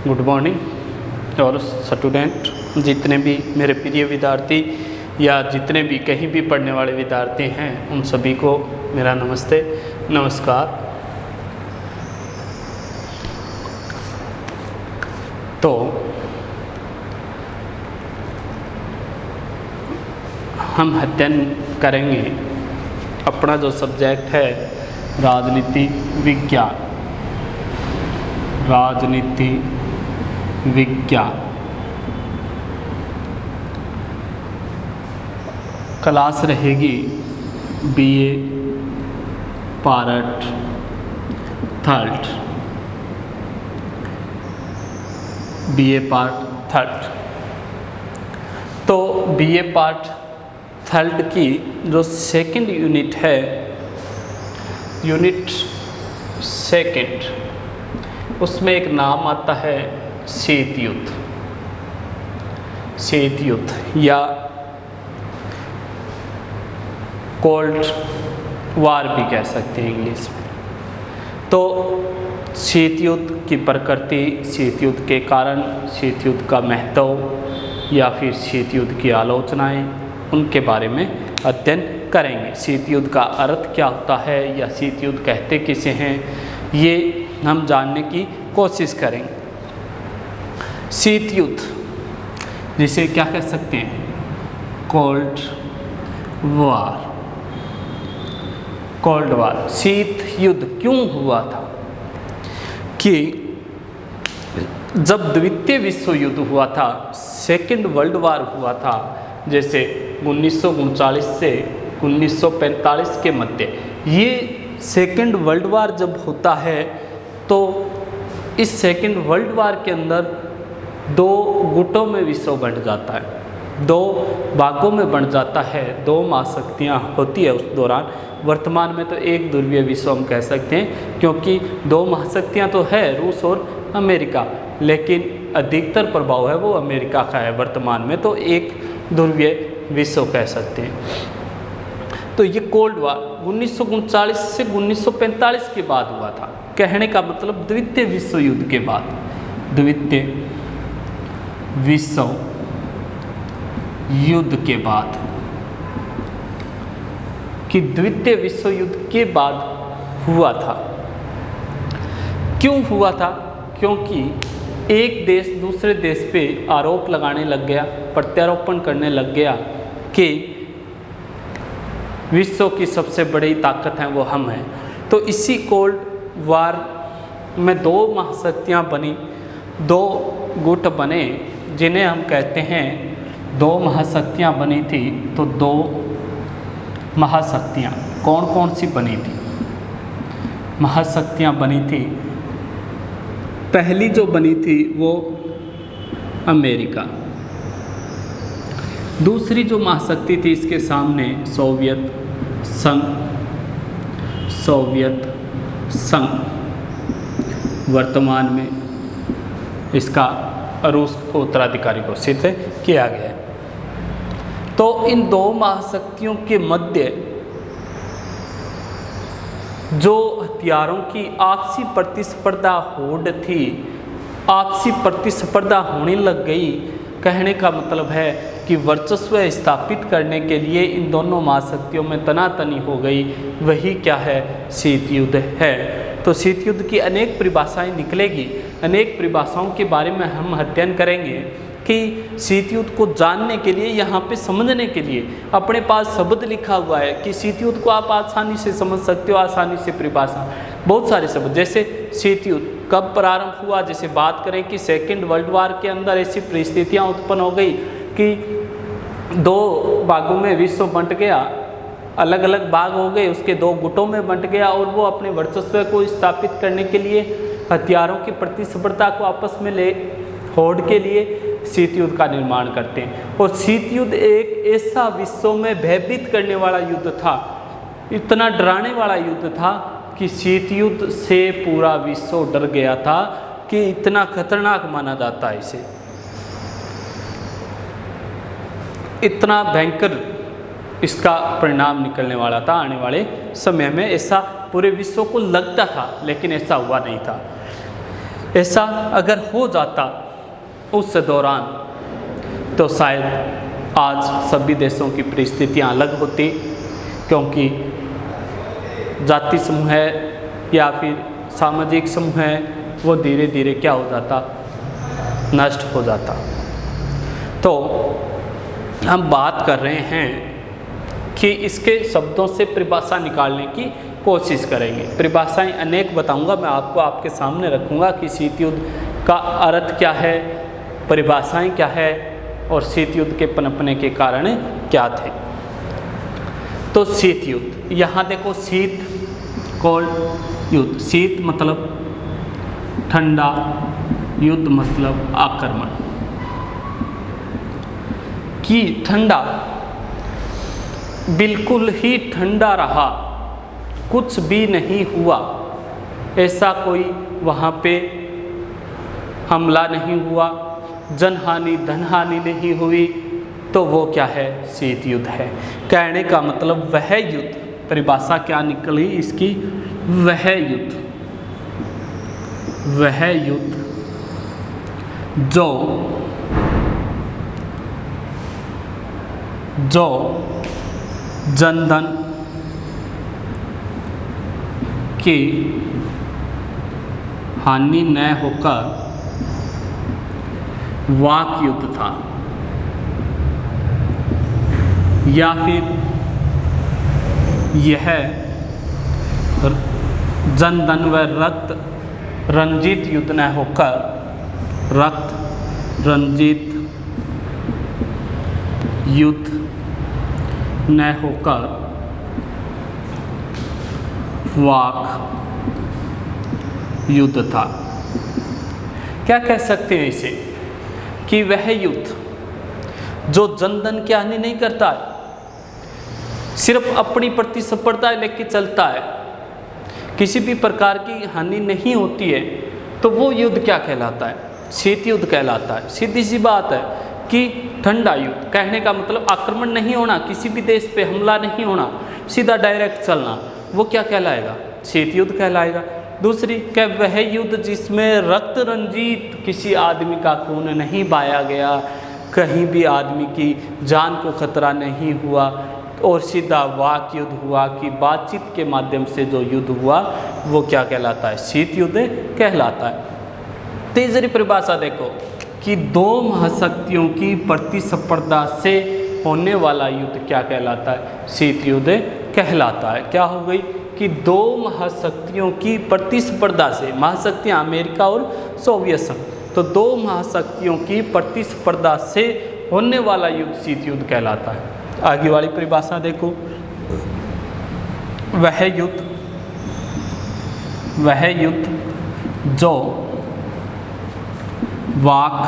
Good morning. और student जितने भी मेरे प्रिय विद्यार्थी या जितने भी कहीं भी पढ़ने वाले विद्यार्थी हैं उन सभी को मेरा नमस्ते नमस्कार। तो हम अध्ययन करेंगे अपना जो सब्जेक्ट है राजनीति विज्ञान। राजनीति विज्ञान क्लास रहेगी BA part third. BA part third. तो बीए पार्ट थर्ड की जो सेकंड यूनिट है, यूनिट सेकंड, उसमें एक नाम आता है शीत युद्ध। शीत युद्ध या कोल्ड वार भी कह सकते हैं इंग्लिश में। तो शीत युद्ध की प्रकृति, शीत युद्ध के कारण, शीत युद्ध का महत्व या फिर शीत युद्ध की आलोचनाएं, उनके बारे में अध्ययन करेंगे। शीत युद्ध का अर्थ क्या होता है या शीत युद्ध कहते किसे हैं, ये हम जानने की कोशिश करेंगे। शीत युद्ध जिसे क्या कह सकते हैं, कोल्ड वार। कोल्ड वार, शीत युद्ध क्यों हुआ था कि जब द्वितीय विश्व युद्ध हुआ था, सेकेंड वर्ल्ड वार हुआ था, जैसे 1939 से 1945 के मध्य, ये सेकेंड वर्ल्ड वार जब होता है तो इस सेकेंड वर्ल्ड वार के अंदर दो गुटों में विश्व बंट जाता है, दो भागों में बंट जाता है, दो महाशक्तियाँ होती है उस दौरान। वर्तमान में तो एक ध्रुवीय विश्व हम कह सकते हैं, क्योंकि दो महाशक्तियाँ तो है, रूस और अमेरिका, लेकिन अधिकतर प्रभाव है वो अमेरिका का है वर्तमान में, तो एक ध्रुवीय विश्व कह सकते हैं। तो ये कोल्ड वार 1939 से 1945 के बाद हुआ था। कहने का मतलब द्वितीय विश्व युद्ध के बाद, द्वितीय विश्व युद्ध के बाद, कि द्वितीय विश्व युद्ध के बाद हुआ था। क्यों हुआ था? क्योंकि एक देश दूसरे देश पे आरोप लगाने लग गया, प्रत्यारोपण करने लग गया कि विश्व की सबसे बड़ी ताकत है वो हम हैं। तो इसी कोल्ड वार में दो महाशक्तियाँ बनी, दो गुट बने, जिन्हें हम कहते हैं दो महाशक्तियाँ बनी थी। तो दो महाशक्तियाँ कौन कौन सी बनी थी? महाशक्तियाँ बनी थी, पहली जो बनी थी वो अमेरिका, दूसरी जो महाशक्ति थी इसके सामने सोवियत संघ। सोवियत संघ वर्तमान में इसका रूस को उत्तराधिकारी घोषित किया गया है। तो इन दो महाशक्तियों के मध्य जो हथियारों की आपसी प्रतिस्पर्धा होड़ थी, आपसी प्रतिस्पर्धा होने लग गई। कहने का मतलब है कि वर्चस्व स्थापित करने के लिए इन दोनों महाशक्तियों में तनातनी हो गई। वही क्या है? शीत युद्ध है। तो शीत युद्ध की अनेक परिभाषाएं निकलेगी, अनेक परिभाषाओं के बारे में हम अध्ययन करेंगे कि शीत युद्ध को जानने के लिए, यहाँ पे समझने के लिए अपने पास शब्द लिखा हुआ है कि शीत युद्ध को आप आसानी से समझ सकते हो, आसानी से परिभाषा, बहुत सारे शब्द। जैसे शीत युद्ध कब प्रारंभ हुआ, जैसे बात करें कि सेकेंड वर्ल्ड वार के अंदर ऐसी परिस्थितियाँ उत्पन्न हो गई कि दो भागों में विश्व बंट गया, अलग अलग भाग हो गए, उसके दो गुटों में बंट गया और वो अपने वर्चस्व को स्थापित करने के लिए हथियारों की प्रतिस्पर्धा को आपस में ले होड़ के लिए शीत युद्ध का निर्माण करते हैं। और शीत युद्ध एक ऐसा विश्व में भयभीत करने वाला युद्ध था, इतना डराने वाला युद्ध था कि शीत युद्ध से पूरा विश्व डर गया था कि इतना खतरनाक माना जाता है इसे, इतना भयंकर इसका परिणाम निकलने वाला था आने वाले समय में। ऐसा पूरे विश्व को लगता था, लेकिन ऐसा हुआ नहीं था। ऐसा अगर हो जाता उस दौरान तो शायद आज सभी देशों की परिस्थितियां अलग होती, क्योंकि जाति समूह है या फिर सामाजिक समूह है वो धीरे धीरे क्या हो जाता, नष्ट हो जाता। तो हम बात कर रहे हैं कि इसके शब्दों से परिभाषा निकालने की कोशिश करेंगे। परिभाषाएं अनेक बताऊंगा मैं आपको, आपके सामने रखूंगा कि शीत युद्ध का अर्थ क्या है, परिभाषाएं क्या है और शीत युद्ध के पनपने के कारण क्या थे। तो शीत युद्ध, यहाँ देखो शीत कोल्ड युद्ध, शीत मतलब ठंडा, युद्ध मतलब आक्रमण। कि ठंडा बिल्कुल ही ठंडा रहा, कुछ भी नहीं हुआ, ऐसा कोई वहाँ पे हमला नहीं हुआ, जनहानि धनहानि नहीं हुई, तो वो क्या है, शीत युद्ध है। कहने का मतलब वह युद्ध, परिभाषा क्या निकली इसकी, वह युद्ध जो जनधन की हानि न होकर वाक युद्ध था, या फिर यह जनधन व रक्त रंजित युद्ध न होकर रक्त रंजित युद्ध न होकर वाक युद्ध था। क्या कह सकते हैं इसे, कि वह युद्ध जो जनधन की हानि नहीं करता है, सिर्फ अपनी प्रतिस्पर्धा लेके चलता है, किसी भी प्रकार की हानि नहीं होती है, तो वो युद्ध क्या कहलाता है, शीत युद्ध कहलाता है। सीधी सी बात है कि ठंडा युद्ध, कहने का मतलब आक्रमण नहीं होना, किसी भी देश पे हमला नहीं होना, सीधा डायरेक्ट चलना, वो क्या कहलाएगा, शीत युद्ध कहलाएगा। दूसरी, क्या वह युद्ध जिसमें रक्त रंजित, किसी आदमी का खून नहीं बहाया गया, कहीं भी आदमी की जान को खतरा नहीं हुआ, और सीधा वाक युद्ध हुआ, कि बातचीत के माध्यम से जो युद्ध हुआ वो क्या कहलाता है, शीत युद्ध कहलाता है। तीसरी परिभाषा देखो कि दो महाशक्तियों की प्रतिस्पर्धा से होने वाला युद्ध क्या कहलाता है, शीत युद्ध कहलाता है। क्या हो गई कि दो महाशक्तियों की प्रतिस्पर्धा से, महाशक्तियाँ अमेरिका और सोवियत संघ, तो दो महाशक्तियों की प्रतिस्पर्धा से होने वाला युद्ध शीत युद्ध कहलाता है। आगे वाली परिभाषा देखो, वह युद्ध जो वाक,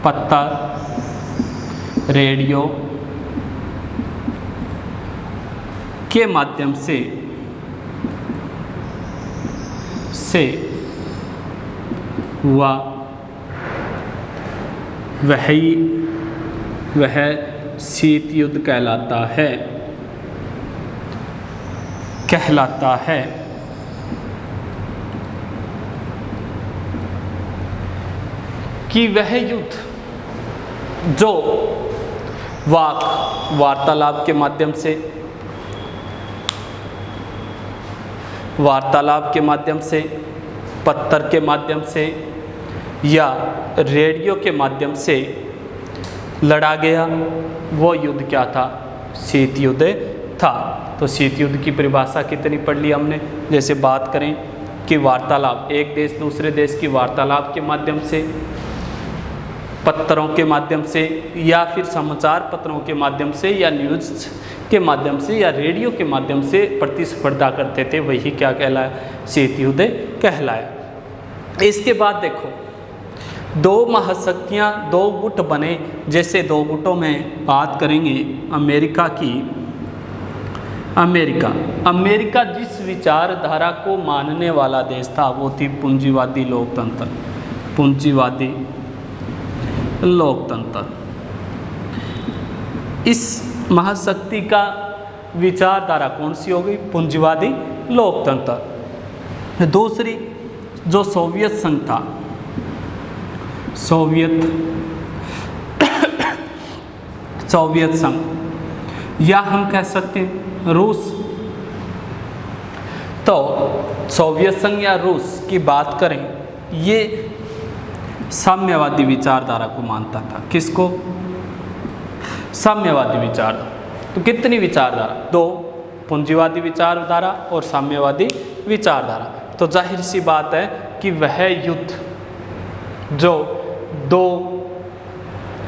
पत्थर, रेडियो के माध्यम से हुआ, वह शीत युद्ध कहलाता है। कि वह युद्ध जो वार्तालाप के माध्यम से, पत्थर के माध्यम से या रेडियो के माध्यम से लड़ा गया, वो युद्ध क्या था, शीत युद्ध था। तो शीत युद्ध की परिभाषा कितनी पढ़ ली हमने। जैसे बात करें कि वार्तालाप, एक देश दूसरे देश की वार्तालाप के माध्यम से, पत्रों के माध्यम से, या फिर समाचार पत्रों के माध्यम से, या न्यूज़ के माध्यम से, या रेडियो के माध्यम से प्रतिस्पर्धा करते थे, वही क्या कहलाया, शीत युद्ध कहलाया। इसके बाद देखो, दो महाशक्तियाँ, दो गुट बने। जैसे दो गुटों में बात करेंगे अमेरिका की, अमेरिका जिस विचारधारा को मानने वाला देश था वो थी पूंजीवादी लोकतंत्र। इस महाशक्ति का विचारधारा कौन सी हो गई, पूंजीवादी लोकतंत्र। दूसरी जो सोवियत संघ था, सोवियत संघ, या हम कह सकते हैं रूस। तो सोवियत संघ या रूस की बात करें, ये साम्यवादी विचारधारा को मानता था। किसको? साम्यवादी विचारधारा। तो कितनी विचारधारा? दो, पूंजीवादी विचारधारा और साम्यवादी विचारधारा। तो जाहिर सी बात है कि वह युद्ध जो दो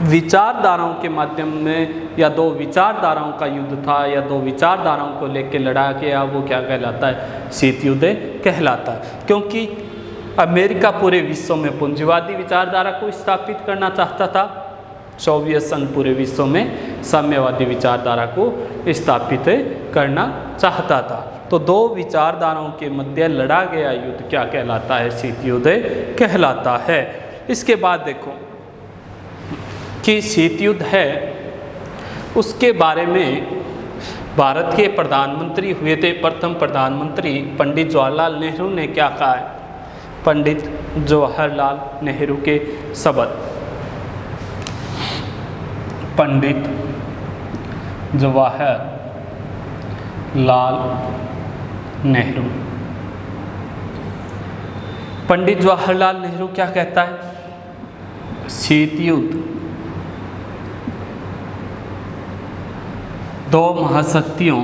विचारधाराओं के माध्यम में, या दो विचारधाराओं का युद्ध था, या दो विचारधाराओं को लेकर लड़ा गया, वो क्या कहलाता है? शीत युद्ध कहलाता है। क्योंकि अमेरिका पूरे विश्व में पूंजीवादी विचारधारा को स्थापित करना चाहता था, सोवियत संघ पूरे विश्व में साम्यवादी विचारधारा को स्थापित करना चाहता था। तो दो विचारधाराओं के मध्य लड़ा गया युद्ध क्या कहलाता है? शीत युद्ध कहलाता है। इसके बाद देखो कि शीत युद्ध है, उसके बारे में भारत के प्रधानमंत्री हुए थे, प्रथम प्रधानमंत्री पंडित जवाहरलाल नेहरू ने क्या कहा है? पंडित जवाहरलाल नेहरू के शब्द, पंडित जवाहरलाल नेहरू। पंडित जवाहरलाल नेहरू क्या कहता है? शीत युद्ध दो महाशक्तियों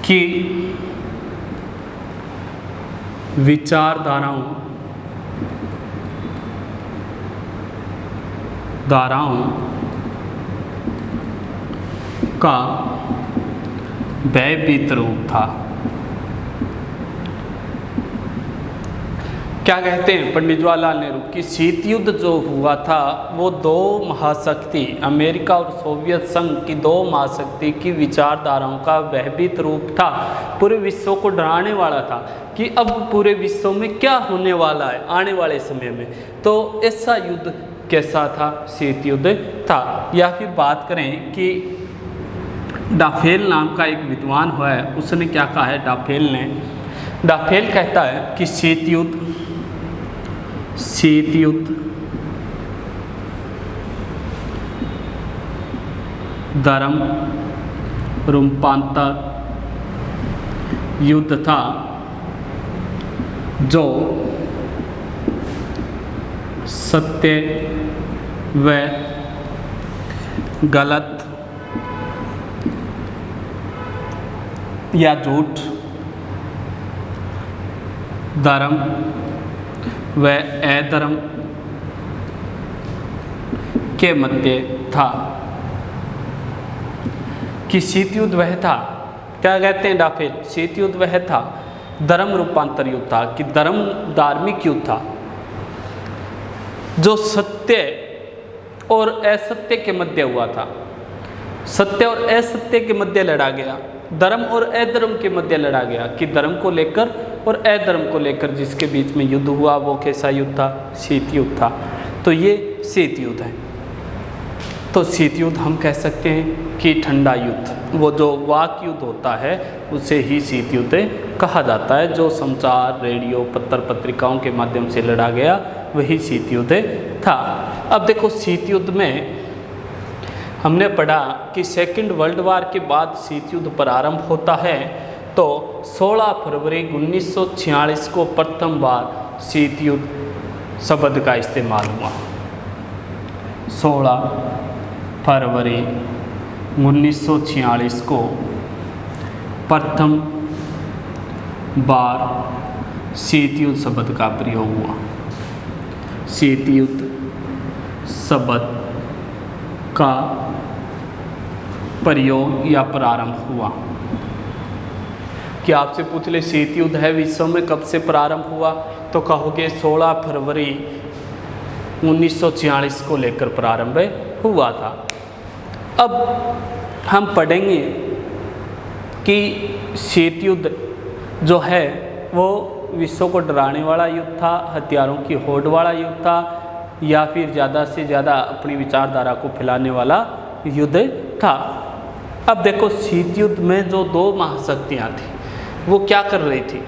की विचारधाराओं का भयभीत रूप था। क्या कहते हैं पंडित जवाहरलाल नेहरू कि शीत युद्ध जो हुआ था वो दो महाशक्ति, अमेरिका और सोवियत संघ की दो महाशक्ति की विचारधाराओं का भयभीत रूप था, पूरे विश्व को डराने वाला था कि अब पूरे विश्व में क्या होने वाला है आने वाले समय में। तो ऐसा युद्ध कैसा था? शीत युद्ध था। या फिर बात करें कि डाफेल नाम का एक विद्वान हुआ है, उसने क्या कहा है? डाफेल कहता है कि शीत युद्ध धर्म रूपांतर युद्ध था जो सत्य व गलत या झूठ, धर्म व अधर्म के मध्य था। कि शीत युद्ध वह था, क्या कहते हैं डाफेल? शीत युद्ध वह था, धर्म रूपांतर युद्ध था, कि धर्म धार्मिक युद्ध था जो सत्य और असत्य के मध्य हुआ था। सत्य और असत्य के मध्य लड़ा गया, धर्म और अधर्म के मध्य लड़ा गया, कि धर्म को लेकर और अधर्म को लेकर जिसके बीच में युद्ध हुआ वो कैसा युद्ध था? शीत युद्ध था। तो ये शीत युद्ध है। तो शीत युद्ध हम कह सकते हैं कि ठंडा युद्ध, वो जो वाक युद्ध होता है उसे ही शीत युद्ध कहा जाता है, जो संचार, रेडियो, पत्र पत्रिकाओं के माध्यम से लड़ा गया वही शीत युद्ध था। अब देखो शीत युद्ध में हमने पढ़ा कि सेकंड वर्ल्ड वार के बाद शीत युद्ध प्रारंभ होता है। तो 16 फरवरी 1946 को प्रथम बार शीत युद्ध शब्द का इस्तेमाल हुआ। 16 फरवरी 1946 को प्रथम बार शीत युद्ध शब्द का प्रयोग हुआ। शीत युद्ध शब्द का प्रयोग या प्रारंभ हुआ। कि आपसे पूछ ले शीत युद्ध है विश्व में कब से प्रारंभ हुआ, तो कहोगे 16 फरवरी 1946 को लेकर प्रारंभ हुआ था। अब हम पढ़ेंगे कि शीत युद्ध जो है वो विश्व को डराने वाला युद्ध था, हथियारों की होड़ वाला युद्ध था, या फिर ज़्यादा से ज़्यादा अपनी विचारधारा को फैलाने वाला युद्ध था। अब देखो शीत युद्ध में जो दो महाशक्तियाँ थी वो क्या कर रही थी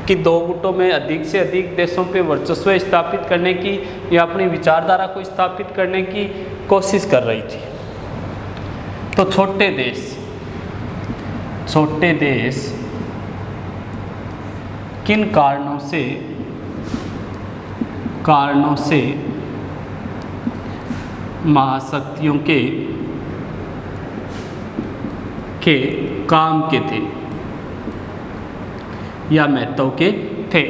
कि दो गुटों में अधिक से अधिक देशों पे वर्चस्व स्थापित करने की या अपनी विचारधारा को स्थापित करने की कोशिश कर रही थी। तो छोटे देश किन कारणों से महाशक्तियों के काम के थे या महत्व के थे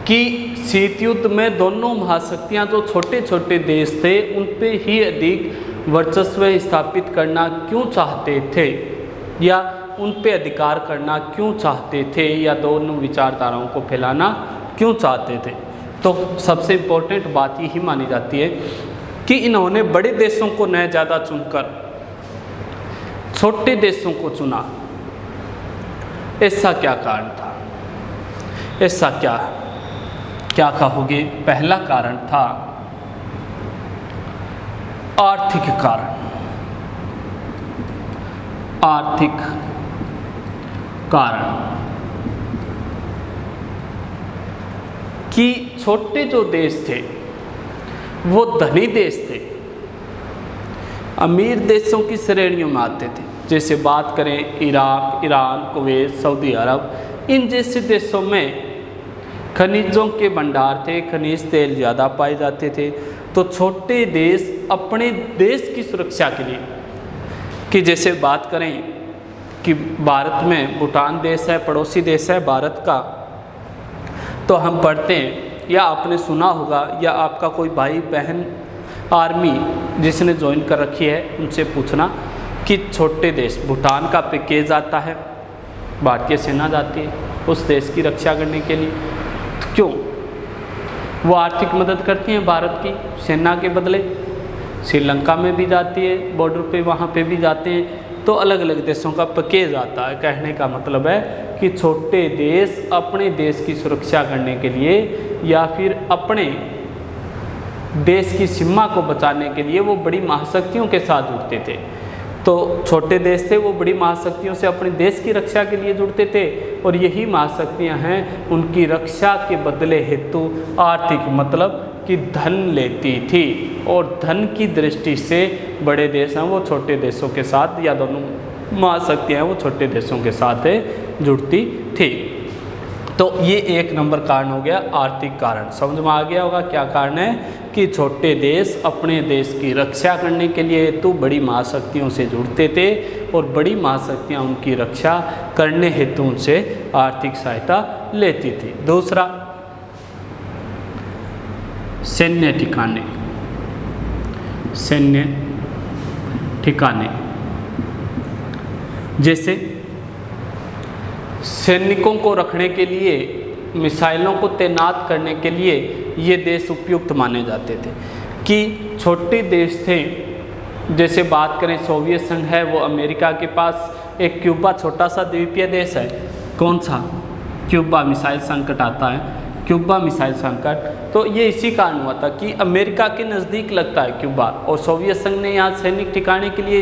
कि शीत युद्ध में दोनों महाशक्तियां जो छोटे छोटे देश थे उन पे ही अधिक वर्चस्व स्थापित करना क्यों चाहते थे या उन पे अधिकार करना क्यों चाहते थे या दोनों विचारधाराओं को फैलाना क्यों चाहते थे। तो सबसे इम्पोर्टेंट बात यही मानी जाती है कि इन्होंने बड़े देशों को न ज़्यादा चुनकर छोटे देशों को चुना। ऐसा क्या कारण था? ऐसा क्या कहोगे? पहला कारण था आर्थिक कारण कि छोटे जो देश थे वो धनी देश थे, अमीर देशों की श्रेणियों में आते थे। जैसे बात करें इराक, ईरान, कुवैत, सऊदी अरब, इन जैसे देशों में खनिजों के भंडार थे, खनिज तेल ज़्यादा पाए जाते थे। तो छोटे देश अपने देश की सुरक्षा के लिए, कि जैसे बात करें कि भारत में भूटान देश है, पड़ोसी देश है भारत का, तो हम पढ़ते हैं या आपने सुना होगा या आपका कोई भाई बहन आर्मी जिसने ज्वाइन कर रखी है उनसे पूछना कि छोटे देश भूटान का पैकेज आता है, भारतीय सेना जाती है उस देश की रक्षा करने के लिए। तो क्यों? वो आर्थिक मदद करती हैं भारत की सेना के बदले। श्रीलंका में भी जाती है, बॉर्डर पे वहाँ पे भी जाते हैं। तो अलग अलग देशों का पैकेज आता है। कहने का मतलब है कि छोटे देश अपने देश की सुरक्षा करने के लिए या फिर अपने देश की सीमा को बचाने के लिए वो बड़ी महाशक्तियों के साथ जुड़ते थे। तो छोटे देश थे वो बड़ी महाशक्तियों से अपने देश की रक्षा के लिए जुड़ते थे और यही महाशक्तियाँ हैं उनकी रक्षा के बदले हेतु आर्थिक मतलब कि धन लेती थी। और धन की दृष्टि से बड़े देश हैं वो छोटे देशों के साथ या दोनों महाशक्तियाँ हैं वो छोटे देशों के साथ जुड़ती थी। तो ये एक नंबर कारण हो गया आर्थिक कारण। समझ में आ गया होगा क्या कारण है कि छोटे देश अपने देश की रक्षा करने के लिए हेतु बड़ी महाशक्तियों से जुड़ते थे और बड़ी महाशक्तियाँ उनकी रक्षा करने हेतु उनसे आर्थिक सहायता लेती थी। दूसरा, सैन्य ठिकाने जैसे सैनिकों को रखने के लिए, मिसाइलों को तैनात करने के लिए ये देश उपयुक्त माने जाते थे कि छोटे देश थे। जैसे बात करें सोवियत संघ है वो अमेरिका के पास, एक क्यूबा छोटा सा द्वीपीय देश है। कौन सा? क्यूबा। मिसाइल संकट आता है, क्यूबा मिसाइल संकट। तो ये इसी कारण हुआ था कि अमेरिका के नज़दीक लगता है क्यूबा और सोवियत संघ ने यहाँ सैनिक ठिकाने के लिए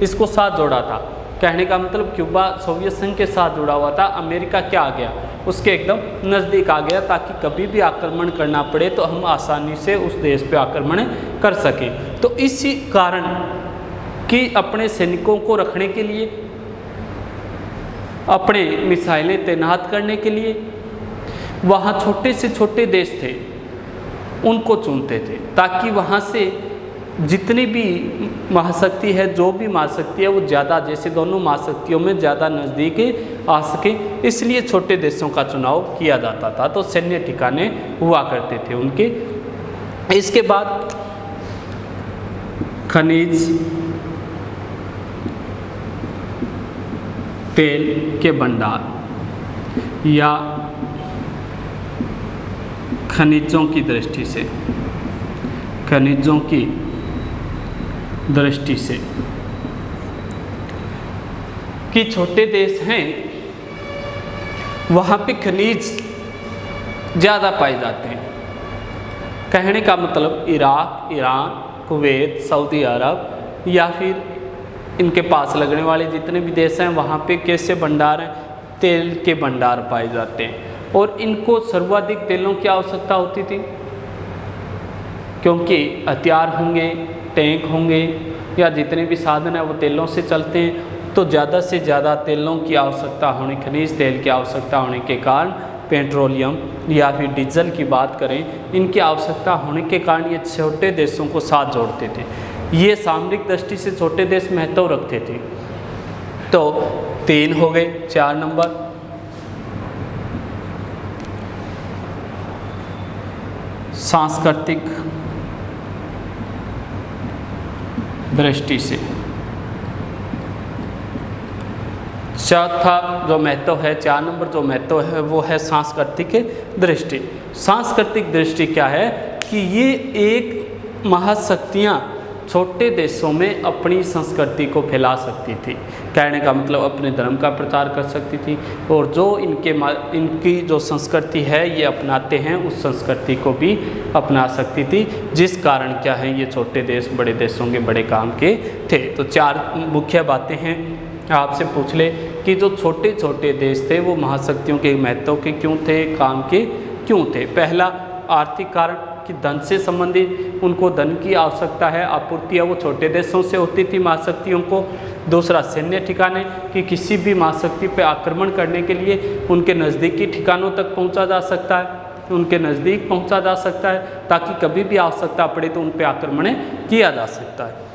इसको साथ जोड़ा था। कहने का मतलब क्यूबा सोवियत संघ के साथ जुड़ा हुआ था, अमेरिका क्या आ गया उसके एकदम नज़दीक आ गया ताकि कभी भी आक्रमण करना पड़े तो हम आसानी से उस देश पे आक्रमण कर सकें। तो इसी कारण कि अपने सैनिकों को रखने के लिए, अपने मिसाइलें तैनात करने के लिए वहाँ छोटे से छोटे देश थे उनको चुनते थे ताकि वहाँ से जितनी भी महाशक्ति है, जो भी महाशक्ति है वो ज़्यादा, जैसे दोनों महाशक्तियों में ज़्यादा नज़दीक आ सके, इसलिए छोटे देशों का चुनाव किया जाता था। तो सैन्य ठिकाने हुआ करते थे उनके। इसके बाद खनिज तेल के भंडार या खनिजों की दृष्टि से कि छोटे देश हैं वहाँ पे खनिज ज़्यादा पाए जाते हैं। कहने का मतलब इराक, ईरान, कुवैत, सऊदी अरब या फिर इनके पास लगने वाले जितने भी देश हैं वहाँ पे कैसे भंडार हैं, तेल के भंडार पाए जाते हैं। और इनको सर्वाधिक तेलों की आवश्यकता होती थी, क्योंकि हथियार होंगे, टैंक होंगे या जितने भी साधन हैं वो तेलों से चलते हैं, तो ज़्यादा से ज़्यादा तेलों की आवश्यकता होने, खनिज तेल की आवश्यकता होने के कारण पेट्रोलियम या फिर डीजल की बात करें, इनकी आवश्यकता होने के कारण ये छोटे देशों को साथ जोड़ते थे। ये सामरिक दृष्टि से छोटे देश महत्व रखते थे। तो 3 हो गए। 4 नंबर, सांस्कृतिक दृष्टि से। चौथा जो महत्व है, 4 नंबर जो महत्व है वो है सांस्कृतिक दृष्टि। सांस्कृतिक दृष्टि क्या है कि ये एक महाशक्तियाँ छोटे देशों में अपनी संस्कृति को फैला सकती थी, कहने का मतलब अपने धर्म का प्रचार कर सकती थी, और जो इनकी जो संस्कृति है ये अपनाते हैं उस संस्कृति को भी अपना सकती थी, जिस कारण क्या है ये छोटे देश बड़े देशों के बड़े काम के थे। तो 4 मुख्य बातें हैं। आपसे पूछ ले कि जो छोटे छोटे देश थे वो महाशक्तियों के महत्व के क्यों थे, काम के क्यों थे। पहला आर्थिक कारण कि धन से संबंधित उनको धन की आवश्यकता है, आपूर्तियाँ वो छोटे देशों से होती थी महाशक्तियों को। दूसरा सैन्य ठिकाने कि किसी भी महाशक्ति पर आक्रमण करने के लिए उनके नज़दीकी ठिकानों तक पहुँचा जा सकता है, उनके नज़दीक पहुँचा जा सकता है, ताकि कभी भी आवश्यकता पड़े तो उन पर आक्रमण किया जा सकता है।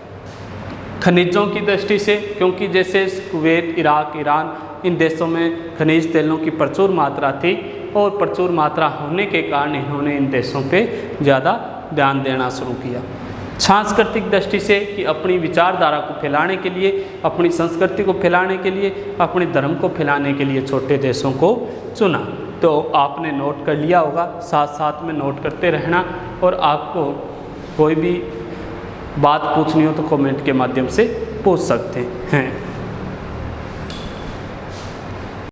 खनिजों की दृष्टि से, क्योंकि जैसे कुवैत, इराक, ईरान, इन देशों में खनिज तेलों की प्रचुर मात्रा थी और प्रचुर मात्रा होने के कारण इन्होंने इन देशों पे ज़्यादा ध्यान देना शुरू किया। सांस्कृतिक दृष्टि से कि अपनी विचारधारा को फैलाने के लिए, अपनी संस्कृति को फैलाने के लिए, अपने धर्म को फैलाने के लिए छोटे देशों को चुना। तो आपने नोट कर लिया होगा, साथ साथ में नोट करते रहना, और आपको कोई भी बात पूछनी हो तो कमेंट के माध्यम से पूछ सकते हैं।